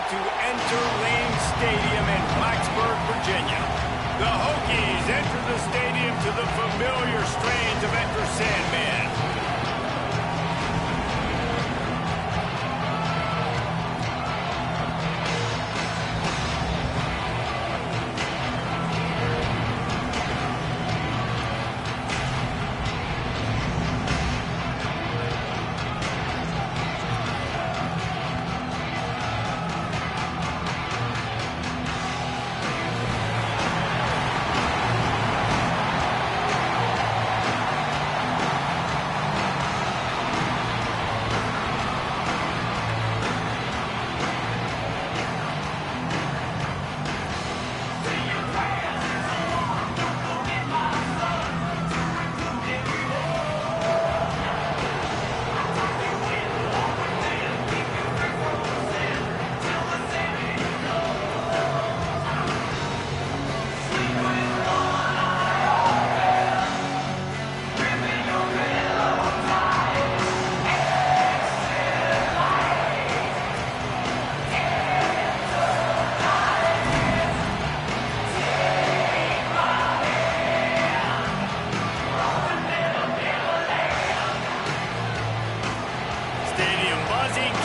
to Enter Lane Stadium in Blacksburg, Virginia. The Hokies enter the stadium to the familiar strains of Enter Sandman.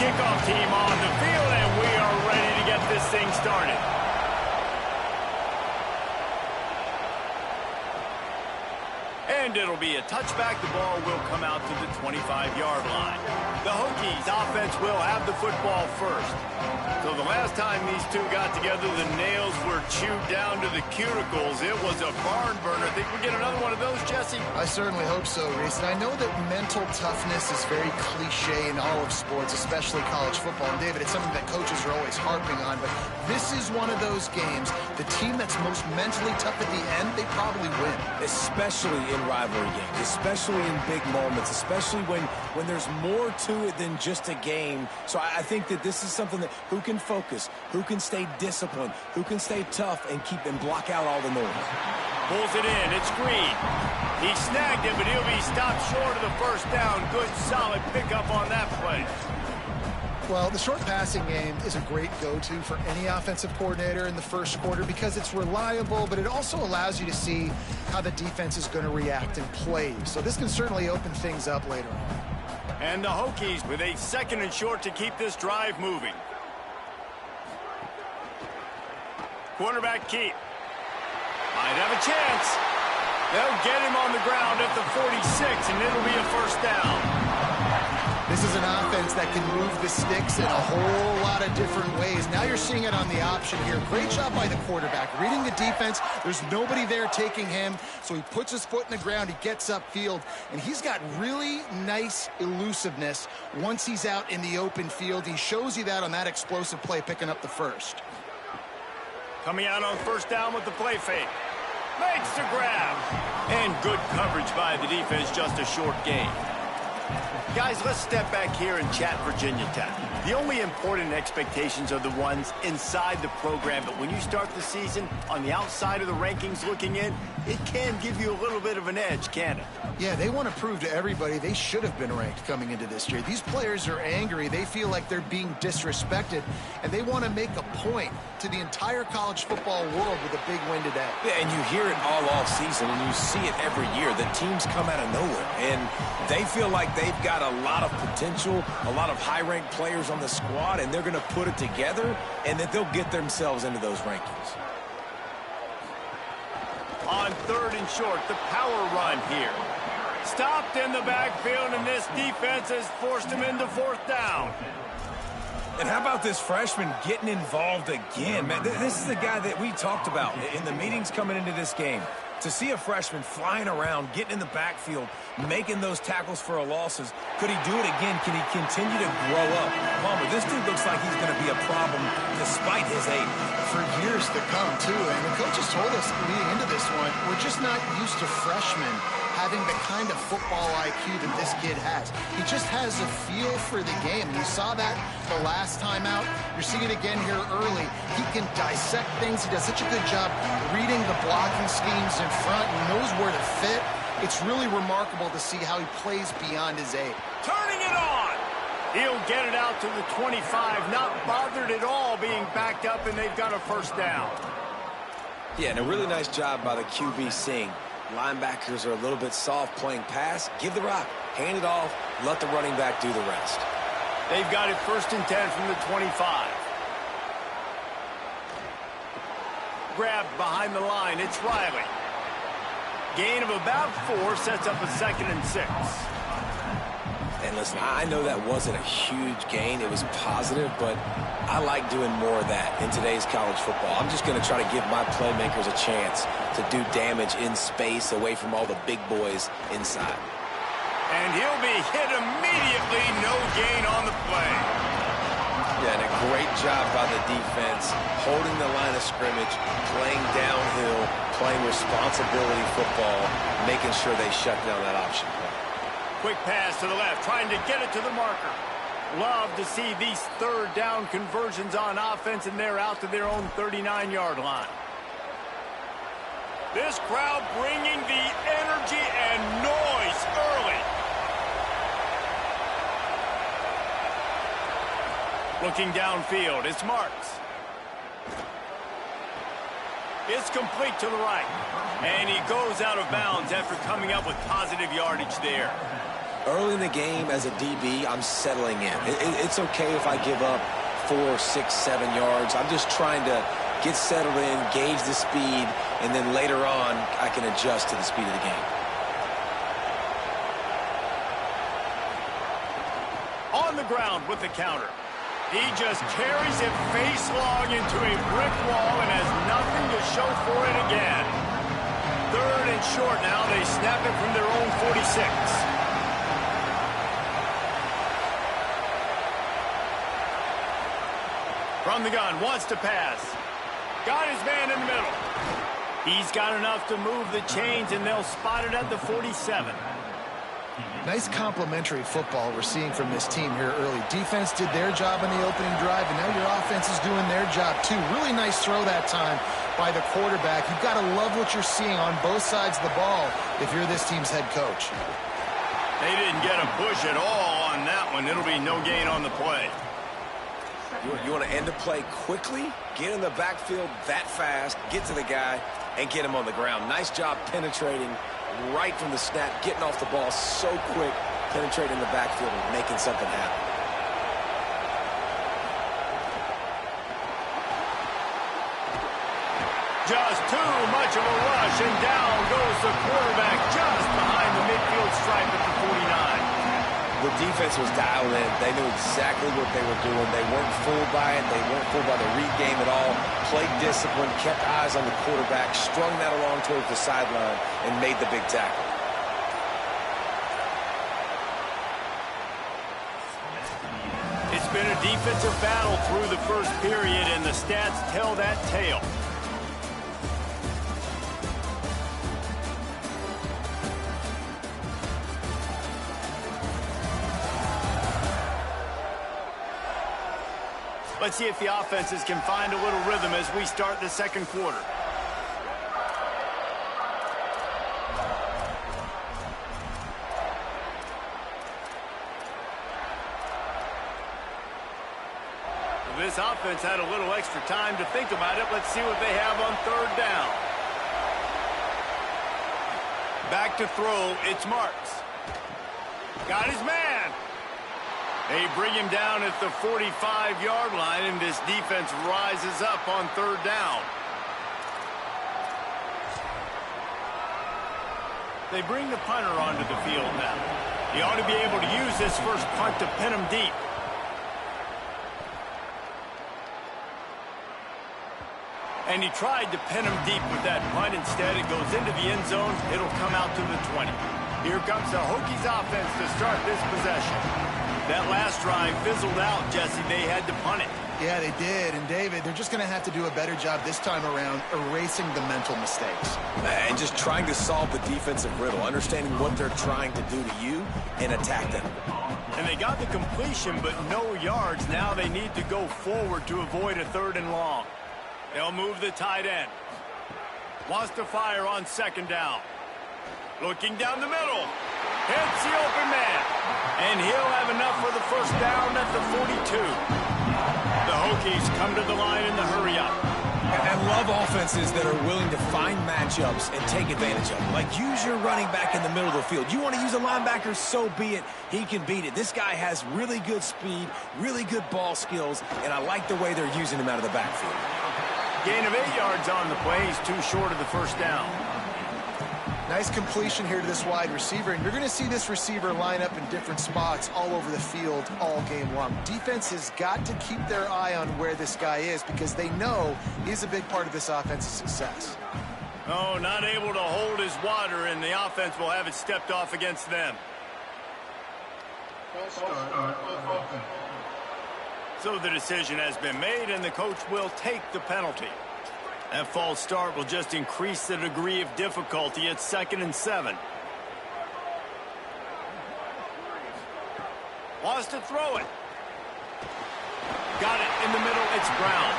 Kickoff team on the field, and we are ready to get this thing started. And it'll be a touchback. The ball will come out to the 25-yard line. The Hokies offense will have the football first. So the last time these two got together, the nails were chewed down to the cuticles. It was a barn burner. Think we get another one of those, Jesse? I certainly hope so, Reese. And I know that mental toughness is very cliche in all of sports, especially college football. And David, it's something that coaches are always harping on. But this is one of those games, the team that's most mentally tough at the end, they probably win. Especially in rivalry games, especially in big moments, especially when there's more to it than just a game. So I think that this is something that who can focus, who can stay disciplined, who can stay tough and keep and block out all the noise. Pulls it in. It's Green. He snagged it, but he'll be stopped short of the first down. Good, solid pickup on that play. Well, the short passing game is a great go-to for any offensive coordinator in the first quarter because it's reliable, but it also allows you to see how the defense is going to react and play. So this can certainly open things up later on. And the Hokies with a second and short to keep this drive moving. Quarterback keep. Might have a chance. They'll get him on the ground at the 46, and it'll be a first down. This is an offense that can move the sticks in a whole lot of different ways. Now you're seeing it on the option here. Great job by the quarterback. Reading the defense, there's nobody there taking him, so he puts his foot in the ground, he gets upfield, and he's got really nice elusiveness once he's out in the open field. He shows you that on that explosive play, picking up the first. Coming out on first down with the play fake. Makes the grab. And good coverage by the defense, just a short gain. Guys, let's step back here and chat Virginia Tech. The only important expectations are the ones inside the program, but when you start the season on the outside of the rankings looking in, it can give you a little bit of an edge, can't it? Yeah, they want to prove to everybody they should have been ranked coming into this year. These players are angry. They feel like they're being disrespected, and they want to make a point to the entire college football world with a big win today. Yeah, and you hear it all off season, and you see it every year. The teams come out of nowhere, and they feel like they've got a lot of potential, a lot of high-ranked players on the squad, and they're going to put it together, and that they'll get themselves into those rankings. On third and short, the power run here. Stopped in the backfield, and this defense has forced him into fourth down. And how about this freshman getting involved again? Man, this is the guy that we talked about in the meetings coming into this game. To see a freshman flying around, getting in the backfield, making those tackles for losses, could he do it again? Can he continue to grow up? Palmer, this dude looks like he's going to be a problem despite his age. For years to come, too. And the coaches told us leading into this one, we're just not used to freshmen having the kind of football IQ that this kid has. He just has a feel for the game. And you saw that the last time out. You're seeing it again here early. He can dissect things. He does such a good job reading the blocking schemes in front and knows where to fit. It's really remarkable to see how he plays beyond his age. Turning it on. He'll get it out to the 25, not bothered at all being backed up, and they've got a first down. Yeah, and a really nice job by the QB seeing linebackers are a little bit soft playing pass. Give the rock, hand it off, let the running back do the rest. They've got it 1st and 10 from the 25. Grabbed behind the line, it's Riley. Gain of about 4 sets up a 2nd and 6. And listen, I know that wasn't a huge gain. It was positive, but I like doing more of that in today's college football. I'm just going to try to give my playmakers a chance to do damage in space away from all the big boys inside. And he'll be hit immediately. No gain on the play. Yeah, and a great job by the defense, holding the line of scrimmage, playing downhill, playing responsibility football, making sure they shut down that option play. Quick pass to the left, trying to get it to the marker. Love to see these 3rd down conversions on offense, and they're out to their own 39-yard line. This crowd bringing the energy and noise early. Looking downfield, it's Marks. It's complete to the right. And he goes out of bounds after coming up with positive yardage there. Early in the game as a DB, I'm settling in. It's okay if I give up 4, 6, 7 yards. I'm just trying to get settled in, gauge the speed, and then later on, I can adjust to the speed of the game. On the ground with the counter. He just carries it face long into a brick wall and has nothing to show for it again. 3rd and short now. They snap it from their own 46. From the gun, wants to pass. Got his man in the middle. He's got enough to move the chains, and they'll spot it at the 47. Nice complimentary football we're seeing from this team here early. Defense did their job on the opening drive, and now your offense is doing their job too. Really nice throw that time by the quarterback. You've got to love what you're seeing on both sides of the ball if you're this team's head coach. They didn't get a push at all on that one. It'll be no gain on the play. You want to end the play quickly, get in the backfield that fast, get to the guy, and get him on the ground. Nice job penetrating right from the snap, getting off the ball so quick, penetrating the backfield and making something happen. Just too much of a rush, and down goes the quarterback just behind the midfield stripe at the 49. The defense was dialed in. They knew exactly what they were doing. They weren't fooled by it. They weren't fooled by the read game at all. Played discipline, kept eyes on the quarterback, strung that along towards the sideline, and made the big tackle. It's been a defensive battle through the first period, and the stats tell that tale. Let's see if the offenses can find a little rhythm as we start the 2nd quarter. This offense had a little extra time to think about it. Let's see what they have on 3rd down. Back to throw, it's Marks. Got his man. They bring him down at the 45-yard line, and this defense rises up on 3rd down. They bring the punter onto the field now. He ought to be able to use this first punt to pin him deep. And he tried to pin him deep with that punt. Instead, it goes into the end zone. It'll come out to the 20. Here comes the Hokies offense to start this possession. That last drive fizzled out, Jesse. They had to punt it. Yeah, they did. And, David, they're just going to have to do a better job this time around erasing the mental mistakes. And just trying to solve the defensive riddle, understanding what they're trying to do to you and attack them. And they got the completion, but no yards. Now they need to go forward to avoid a 3rd and long. They'll move the tight end. Wants to fire on 2nd down. Looking down the middle. Hits the open man. And he'll have enough for the first down at the 42. The Hokies come to the line in the hurry-up. I love offenses that are willing to find matchups and take advantage of them. Like, use your running back in the middle of the field. You want to use a linebacker, so be it. He can beat it. This guy has really good speed, really good ball skills, and I like the way they're using him out of the backfield. Gain of 8 yards on the play. He's too short of the first down. Nice completion here to this wide receiver, and you're going to see this receiver line up in different spots all over the field all game long. Defense has got to keep their eye on where this guy is because they know he's a big part of this offense's success. Oh, not able to hold his water, and the offense will have it stepped off against them. So the decision has been made, and the coach will take the penalty. That false start will just increase the degree of difficulty at 2nd and 7. Wants to throw it. Got it in the middle. It's Brown.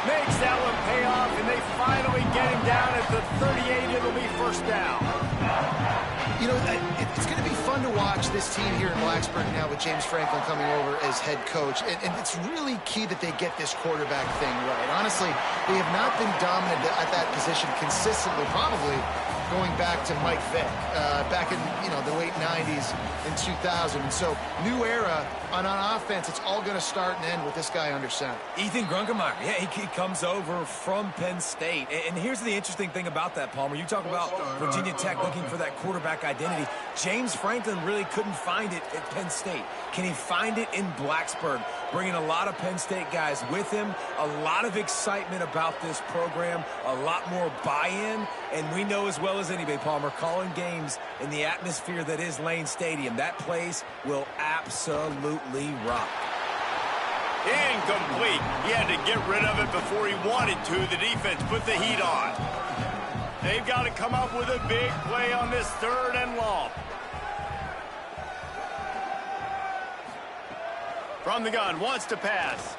Makes that one pay off, and they finally get him down at the 38. It'll be first down. You know, it's going to be fun to watch this team here in Blacksburg now with James Franklin coming over as head coach. And it's really key that they get this quarterback thing right. Honestly, they have not been dominant at that position consistently, probably going back to Mike Vick back in, the late 90s and 2000. And so, new era on offense. It's all going to start and end with this guy under center. Ethan Grunkemeyer, yeah, he comes over from Penn State. And here's the interesting thing about that, Palmer. You talk about Virginia Tech looking for that quarterback identity. James Franklin really couldn't find it at Penn State. Can he find it in Blacksburg? Bringing a lot of Penn State guys with him, a lot of excitement about this program, a lot more buy-in, and we know as well as anybody, Palmer, calling games in the atmosphere that is Lane Stadium. That place will absolutely rock. Incomplete. He had to get rid of it before he wanted to. The defense put the heat on. They've got to come up with a big play on this 3rd and long. From the gun, wants to pass.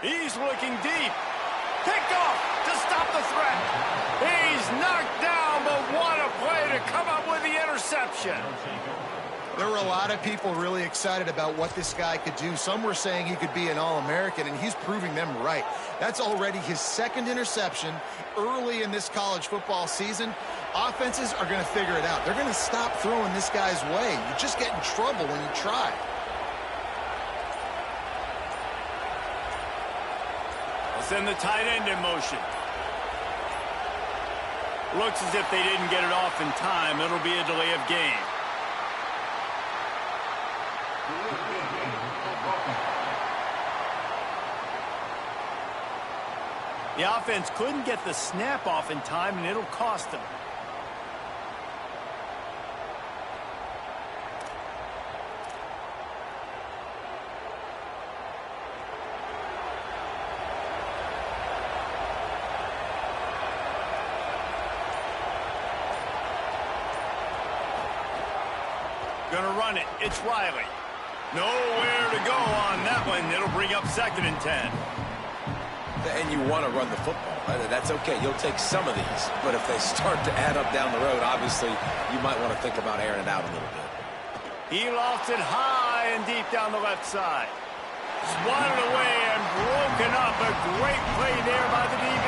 He's looking deep. Picked off to stop the threat. He's knocked down, but what a play to come up with the interception. There were a lot of people really excited about what this guy could do. Some were saying he could be an All-American, and he's proving them right. That's already his 2nd interception early in this college football season. Offenses are going to figure it out. They're going to stop throwing this guy's way. You just get in trouble when you try. Send the tight end in motion. Looks as if they didn't get it off in time. It'll be a delay of game. The offense couldn't get the snap off in time, and it'll cost them. Gonna run it. It's Riley. Nowhere to go on that one. It'll bring up 2nd and 10. And you want to run the football. That's okay. You'll take some of these. But if they start to add up down the road, obviously, you might want to think about airing it out a little bit. He lofts it high and deep down the left side. Swatted away and broken up. A great play there by the DB.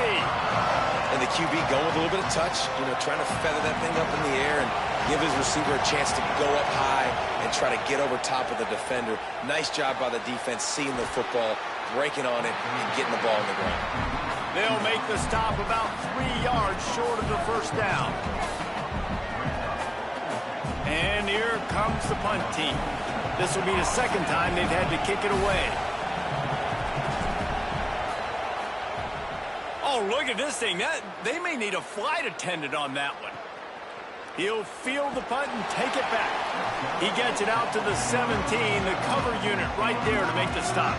And the QB going with a little bit of touch, trying to feather that thing up in the air and give his receiver a chance to go up high and try to get over top of the defender. Nice job by the defense seeing the football, breaking on it, and getting the ball on the ground. They'll make the stop about 3 yards short of the first down. And here comes the punt team. This will be the 2nd time they've had to kick it away. Oh, look at this thing. They may need a flight attendant on that one. He'll field the punt and take it back. He gets it out to the 17, the cover unit right there to make the stop.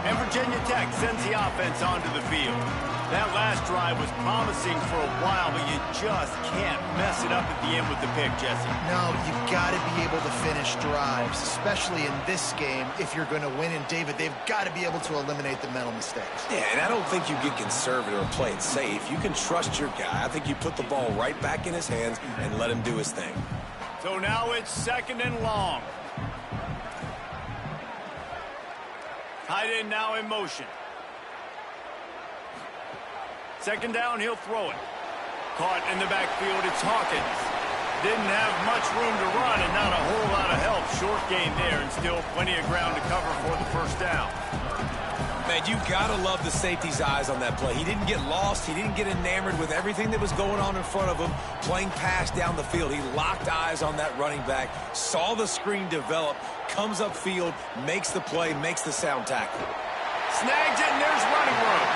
And Virginia Tech sends the offense onto the field. That last drive was promising for a while, but you just can't mess it up at the end with the pick, Jesse. No, you've got to be able to finish drives, especially in this game if you're going to win. And, David, they've got to be able to eliminate the mental mistakes. Yeah, and I don't think you get conservative or play it safe. You can trust your guy. I think you put the ball right back in his hands and let him do his thing. So now it's 2nd and long. Tight end now in motion. 2nd down, he'll throw it. Caught in the backfield, it's Hawkins. Didn't have much room to run and not a whole lot of help. Short gain there and still plenty of ground to cover for the 1st down. Man, you gotta love the safety's eyes on that play. He didn't get lost. He didn't get enamored with everything that was going on in front of him, playing pass down the field. He locked eyes on that running back, saw the screen develop, comes upfield, makes the play, makes the sound tackle. Snags it, and there's running room.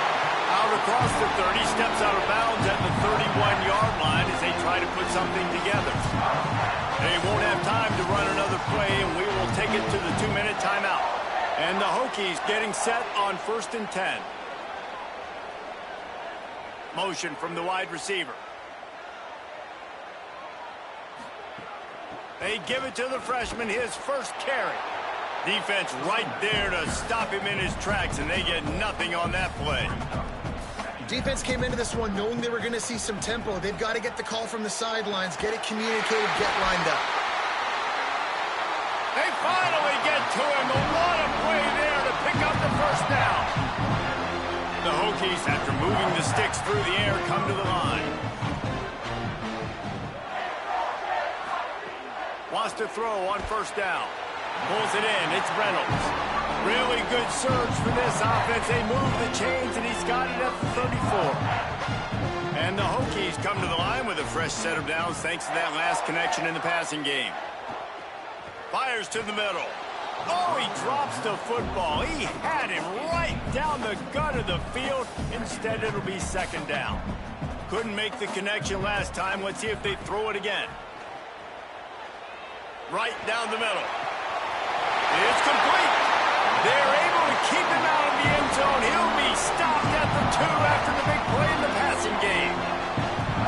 Out across the 30, steps out of bounds at the 31-yard line as they try to put something together. They won't have time to run another play, and we will take it to the 2-minute timeout. And the Hokies getting set on 1st and 10. Motion from the wide receiver. They give it to the freshman, his first carry. Defense right there to stop him in his tracks, and they get nothing on that play. Defense came into this one knowing they were going to see some tempo. They've got to get the call from the sidelines, get it communicated, get lined up. They finally get to him. What a play there to pick up the 1st down. The Hokies, after moving the sticks through the air, come to the line. Wants to throw on 1st down. Pulls it in. It's Reynolds. Really good surge for this offense. They move the chains, and he's got it at the 34. And the Hokies come to the line with a fresh set of downs thanks to that last connection in the passing game. Fires to the middle. Oh, he drops the football. He had him right down the gut of the field. Instead, it'll be 2nd down. Couldn't make the connection last time. Let's see if they throw it again. Right down the middle. It's complete. They're able to keep him out of the end zone. He'll be stopped at the 2 after the big play in the passing game.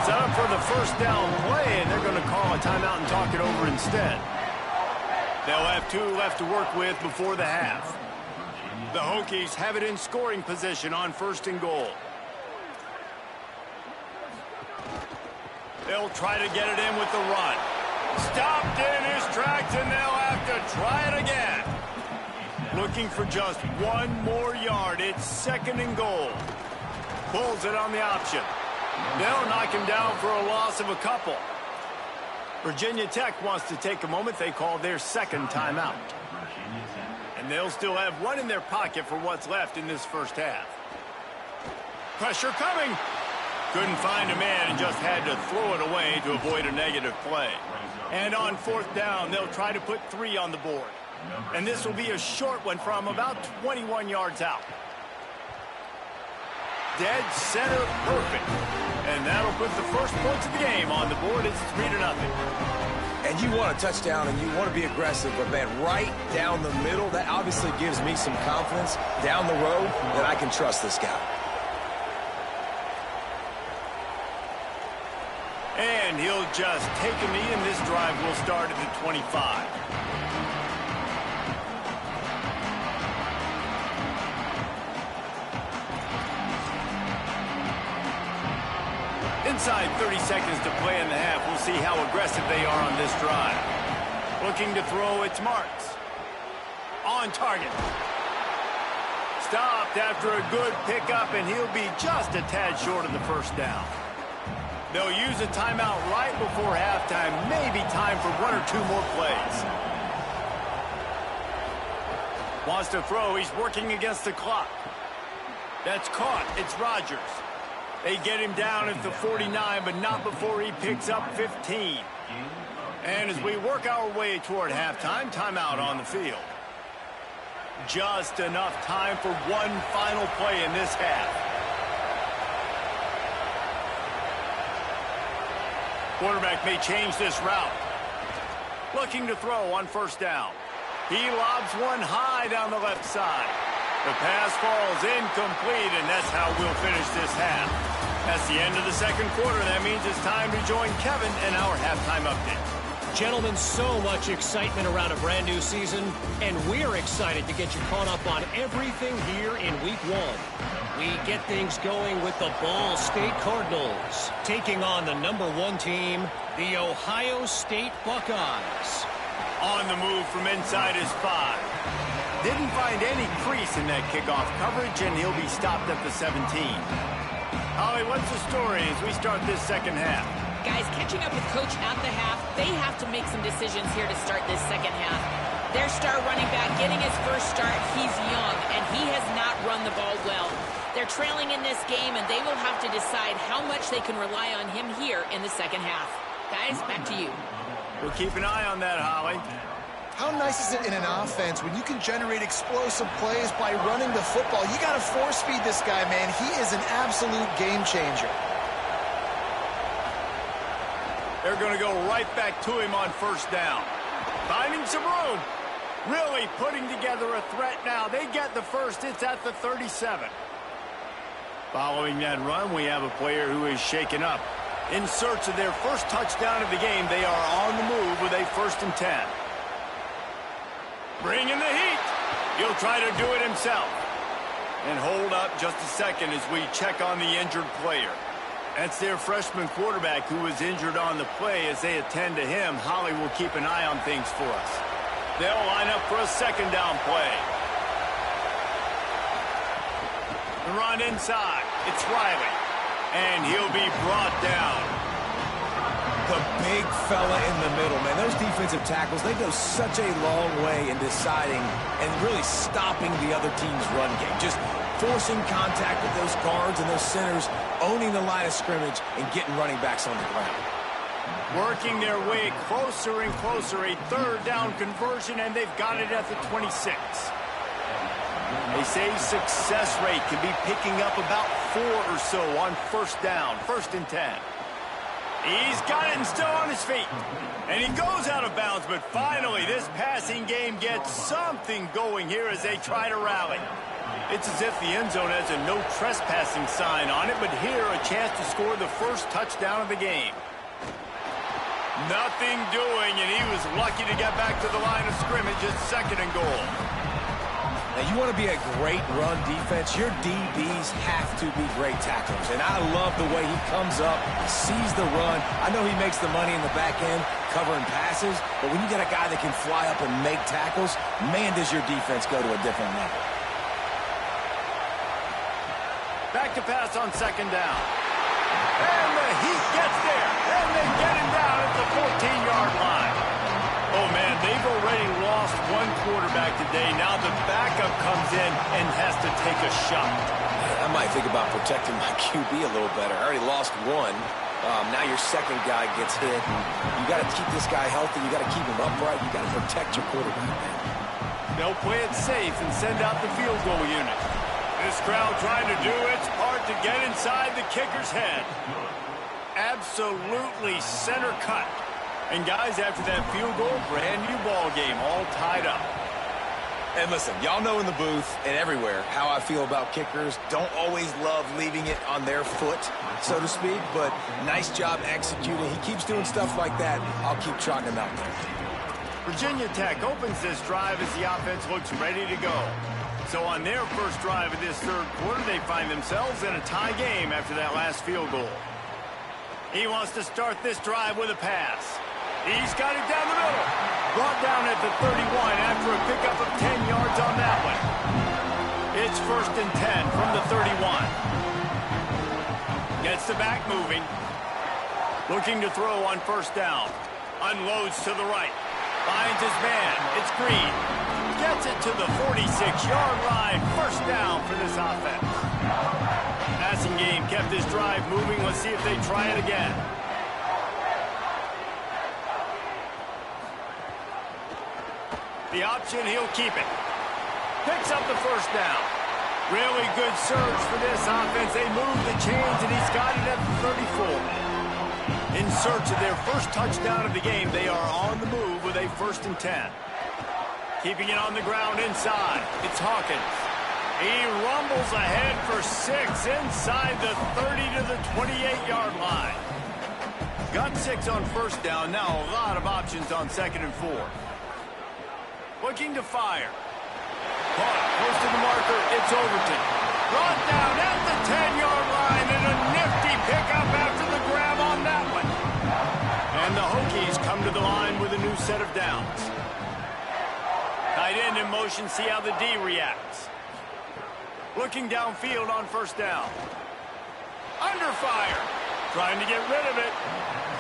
Set up for the 1st down play, and they're going to call a timeout and talk it over instead. They'll have 2 left to work with before the half. The Hokies have it in scoring position on 1st and goal. They'll try to get it in with the run. Stopped in his tracks, and they'll have to try it again. Looking for just 1 more yard. It's 2nd and goal. Pulls it on the option. They'll knock him down for a loss of a couple. Virginia Tech wants to take a moment. They call their 2nd timeout. And they'll still have 1 in their pocket for what's left in this 1st half. Pressure coming. Couldn't find a man and just had to throw it away to avoid a negative play. And on 4th down, they'll try to put 3 on the board. And this will be a short one from about 21 yards out. Dead center perfect. And that'll put the first points of the game on the board. It's 3-0. And you want a touchdown and you want to be aggressive, but man, right down the middle, that obviously gives me some confidence down the road that I can trust this guy. And he'll just take a knee, and this drive will start at the 25. Inside 30 seconds to play in the half. We'll see how aggressive they are on this drive. Looking to throw, it's Marks. On target. Stopped after a good pickup, and he'll be just a tad short of the 1st down. They'll use a timeout right before halftime. Maybe time for 1 or 2 more plays. Wants to throw. He's working against the clock. That's caught. It's Rodgers. They get him down at the 49, but not before he picks up 15. And as we work our way toward halftime, timeout on the field. Just enough time for 1 final play in this half. Quarterback may change this route. Looking to throw on 1st down. He lobs one high down the left side. The pass falls incomplete, and that's how we'll finish this half. That's the end of the 2nd quarter. That means it's time to join Kevin in our halftime update. Gentlemen, so much excitement around a brand new season, and we're excited to get you caught up on everything here in Week 1. We get things going with the Ball State Cardinals, taking on the #1 team, the Ohio State Buckeyes. On the move from inside his 5. Didn't find any crease in that kickoff coverage, and he'll be stopped at the 17. Holly, what's the story as we start this second half? Guys, catching up with Coach at the half, they have to make some decisions here to start this second half. Their star running back getting his first start, he's young, and he has not run the ball well. They're trailing in this game, and they will have to decide how much they can rely on him here in the second half. Guys, back to you. We'll keep an eye on that, Holly. How nice is it in an offense when you can generate explosive plays by running the football? You got to force feed this guy, man. He is an absolute game changer. They're going to go right back to him on first down. Finding some room. Really putting together a threat now. They get the first. It's at the 37. Following that run, we have a player who is shaken up. In search of their first touchdown of the game, they are on the move with a 1st and 10. Bring in the heat. He'll try to do it himself. And hold up just a second as we check on the injured player. That's their freshman quarterback who was injured on the play. As they attend to him, Holly will keep an eye on things for us. They'll line up for a 2nd down play. The run inside. It's Riley. And he'll be brought down. The big fella in the middle, man. Those defensive tackles, they go such a long way in deciding and really stopping the other team's run game. Just forcing contact with those guards and those centers, owning the line of scrimmage, and getting running backs on the ground. Working their way closer and closer. A 3rd down conversion, and they've got it at the 26. They say success rate can be picking up about 4 or so on first down, 1st and 10. He's got it and still on his feet. And he goes out of bounds, but finally this passing game gets something going here as they try to rally. It's as if the end zone has a no trespassing sign on it, but here a chance to score the first touchdown of the game. Nothing doing, and he was lucky to get back to the line of scrimmage at 2nd and goal. Now, you want to be a great run defense, your DBs have to be great tacklers. And I love the way he comes up, sees the run. I know he makes the money in the back end covering passes, but when you get a guy that can fly up and make tackles, man, does your defense go to a different level. Back to pass on 2nd down. And the heat gets there. And they get him down at the 14-yard line. Oh, man, they've already lost one quarterback today. Now the backup comes in and has to take a shot. I might think about protecting my QB a little better. I already lost one. Now your second guy gets hit. You got to keep this guy healthy. You got to keep him upright. You got to protect your quarterback, man. They'll play it safe and send out the field goal unit. This crowd trying to do its part to get inside the kicker's head. Absolutely center cut. And guys, after that field goal, brand new ball game, all tied up. And listen, y'all know in the booth and everywhere how I feel about kickers. Don't always love leaving it on their foot, so to speak, but nice job executing. He keeps doing stuff like that. I'll keep trotting him out there. Virginia Tech opens this drive as the offense looks ready to go. So on their first drive of this 3rd quarter, they find themselves in a tie game after that last field goal. He wants to start this drive with a pass. He's got it down the middle. Brought down at the 31 after a pickup of 10 yards on that one. It's 1st and 10 from the 31. Gets the back moving. Looking to throw on 1st down. Unloads to the right. Finds his man. It's Green. Gets it to the 46-yard line. 1st down for this offense. Passing game kept this drive moving. Let's see if they try it again. The option, he'll keep it. Picks up the 1st down. Really good surge for this offense. They move the chains, and he's got it at the 34. In search of their first touchdown of the game, they are on the move with a 1st and 10. Keeping it on the ground inside. It's Hawkins. He rumbles ahead for 6 inside the 30 to the 28-yard line. Got 6 on first down. Now a lot of options on 2nd and 4. Looking to fire. Caught. Close to the marker. It's Overton. Brought down at the 10-yard line, and a nifty pickup after the grab on that one. And the Hokies come to the line with a new set of downs. Tight end in motion. See how the D reacts. Looking downfield on first down. Under fire. Trying to get rid of it.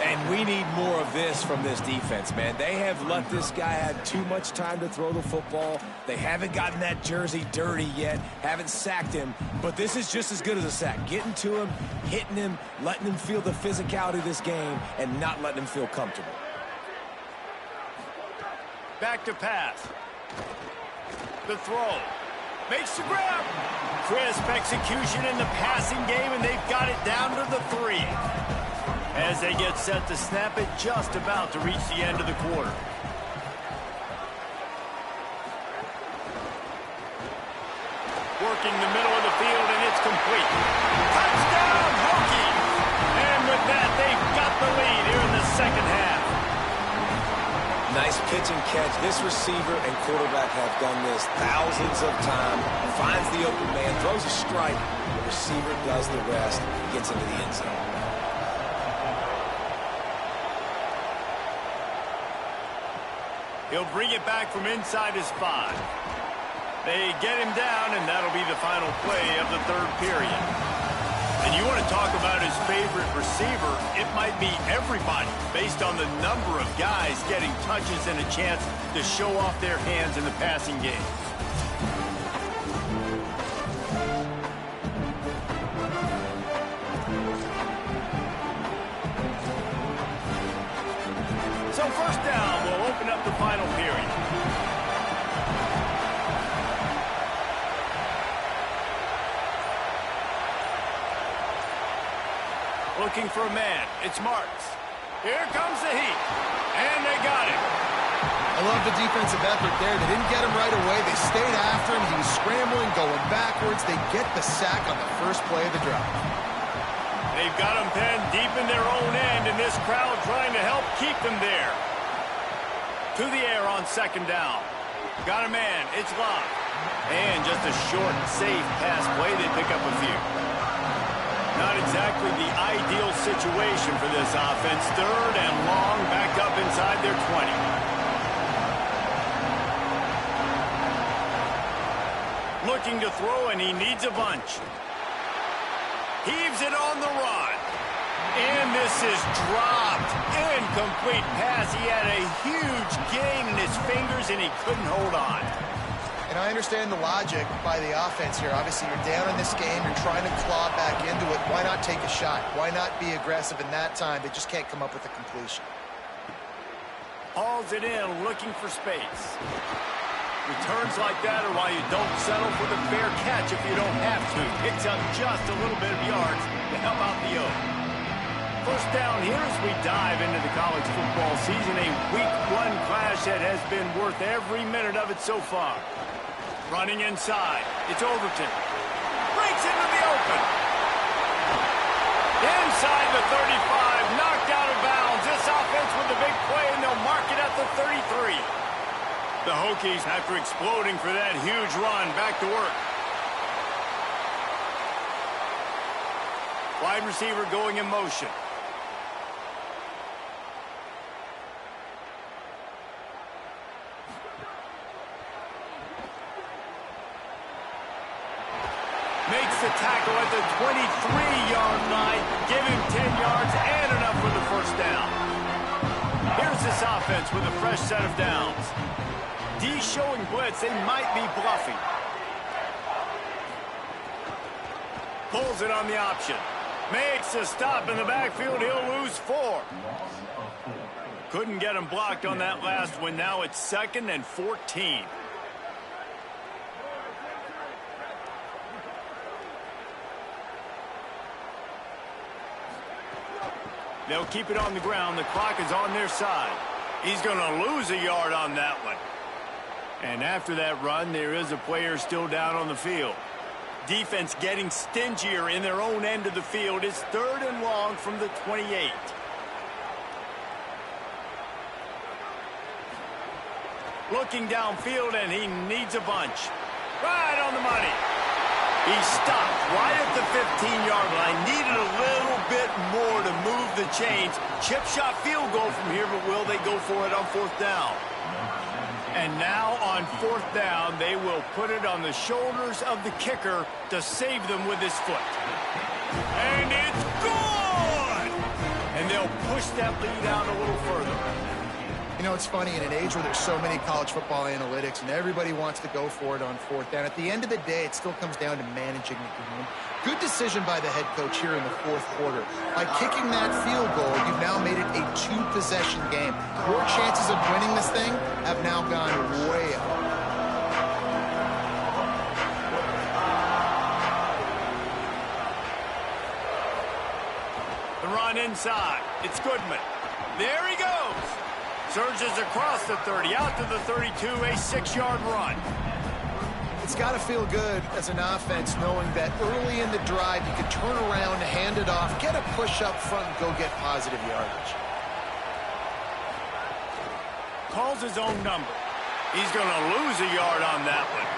And we need more of this from this defense, man. They have let this guy have too much time to throw the football. They haven't gotten that jersey dirty yet, haven't sacked him, but this is just as good as a sack. Getting to him, hitting him, letting him feel the physicality of this game, and not letting him feel comfortable. Back to pass. The throw. Makes the grab. Crisp execution in the passing game, and they've got it down to the 3. As they get set to snap it, just about to reach the end of the quarter. Working the middle of the field, and it's complete. Touchdown, Hokies! And with that, they've got the lead here in the second half. Nice pitch and catch. This receiver and quarterback have done this thousands of times. Finds the open man, throws a strike. The receiver does the rest, gets into the end zone. He'll bring it back from inside his 5. They get him down, and that'll be the final play of the 3rd period. And you want to talk about his favorite receiver, it might be everybody, based on the number of guys getting touches and a chance to show off their hands in the passing game. So first down will open up the final period. Looking for a man. It's Marks. Here comes the heat. And they got him. I love the defensive effort there. They didn't get him right away. They stayed after him. He was scrambling, going backwards. They get the sack on the first play of the drive. They've got him pinned deep in their own end, and this crowd trying to help keep them there. To the air on 2nd down. Got a man. It's locked. And just a short, safe pass play. They pick up a few. Not exactly the ideal situation for this offense. 3rd and long, back up inside their 20. Looking to throw, and he needs a bunch. Heaves it on the run. And this is dropped. Incomplete pass. He had a huge gain in his fingers, and he couldn't hold on. And I understand the logic by the offense here. Obviously, you're down in this game. You're trying to claw back into it. Why not take a shot? Why not be aggressive in that time? They just can't come up with a completion. Hauls it in, looking for space. Returns like that are why you don't settle for the fair catch if you don't have to. Picks up just a little bit of yards to help out the O. First down here as we dive into the college football season. A week 1 clash that has been worth every minute of it so far. Running inside. It's Overton. Breaks into the open. Inside the 35. Knocked out of bounds. This offense with a big play, and they'll mark it at the 33. The Hokies, after exploding for that huge run, back to work. Wide receiver going in motion. Makes the tackle at the 23-yard line. Give him 10 yards and enough for the first down. Here's this offense with a fresh set of downs. D showing blitz. They might be bluffing. Pulls it on the option. Makes a stop in the backfield. He'll lose 4. Couldn't get him blocked on that last one. Now it's 2nd and 14. They'll keep it on the ground. The clock is on their side. He's going to lose a yard on that one. And after that run, there is a player still down on the field. Defense getting stingier in their own end of the field. It's 3rd and long from the 28. Looking downfield, and he needs a bunch. Right on the money. He stopped right at the 15-yard line. Needed a little bit more to move the chains. Chip shot field goal from here, but will they go for it on 4th down? And now on 4th down, they will put it on the shoulders of the kicker to save them with his foot. And it's good! And they'll push that lead out a little further. You know, it's funny, in an age where there's so many college football analytics and everybody wants to go for it on 4th down, at the end of the day, it still comes down to managing the game. Good decision by the head coach here in the 4th quarter. By kicking that field goal, you've now made it a 2-possession game. Your chances of winning this thing have now gone way up. The run inside. It's Goodman. There he goes. Surges across the 30, out to the 32, a 6-yard run. It's got to feel good as an offense knowing that early in the drive you can turn around, hand it off, get a push up front, and go get positive yardage. Calls his own number. He's going to lose a yard on that one.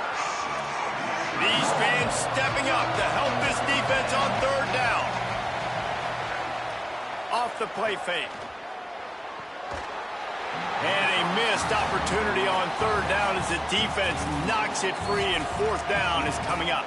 These fans stepping up to help this defense on 3rd down. Off the play fake. And a missed opportunity on 3rd down as the defense knocks it free, and 4th down is coming up.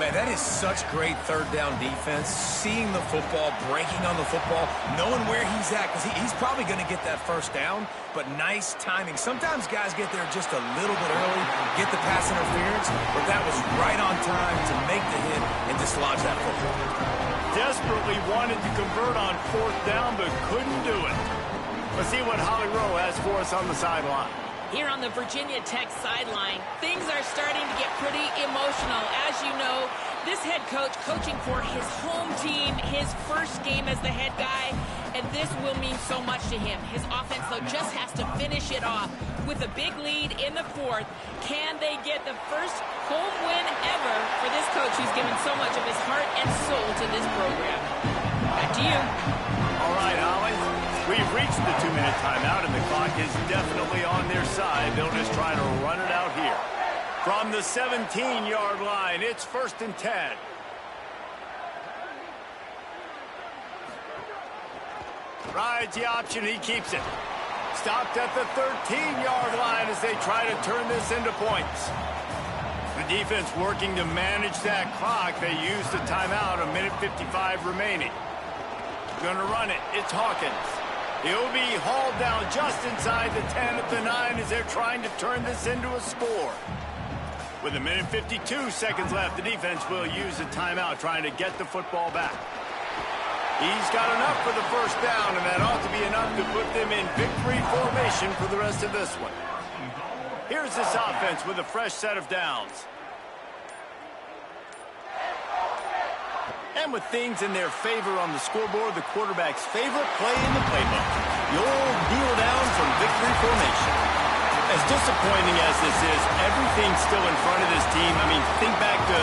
Man, that is such great 3rd down defense. Seeing the football, breaking on the football, knowing where he's at, because he's probably going to get that 1st down, but nice timing. Sometimes guys get there just a little bit early, get the pass interference, but that was right on time to make the hit and dislodge that football. Desperately wanted to convert on 4th down, but couldn't do it. Let's see what Holly Rowe has for us on the sideline. Here on the Virginia Tech sideline, things are starting to get pretty emotional. As you know, this head coach coaching for his home team, his first game as the head guy, and this will mean so much to him. His offense, though, just has to finish it off with a big lead in the 4th. Can they get the first home win ever for this coach who's given so much of his heart and soul to this program? Back to you. All right, Holly. We've reached the 2-minute timeout, and the clock is definitely on their side. They'll just try to run it out here. From the 17-yard line, it's 1st and 10. Rides the option, he keeps it. Stopped at the 13-yard line as they try to turn this into points. The defense working to manage that clock. They use the timeout, 1:55 remaining. Going to run it. It's Hawkins. He'll be hauled down just inside the 10 at the 9 as they're trying to turn this into a score. With 1:52 seconds left, the defense will use a timeout trying to get the football back. He's got enough for the 1st down, and that ought to be enough to put them in victory formation for the rest of this one. Here's this offense with a fresh set of downs. And with things in their favor on the scoreboard, the quarterback's favorite play in the playbook, the old kneel down from victory formation. As disappointing as this is, everything's still in front of this team. I mean, think back to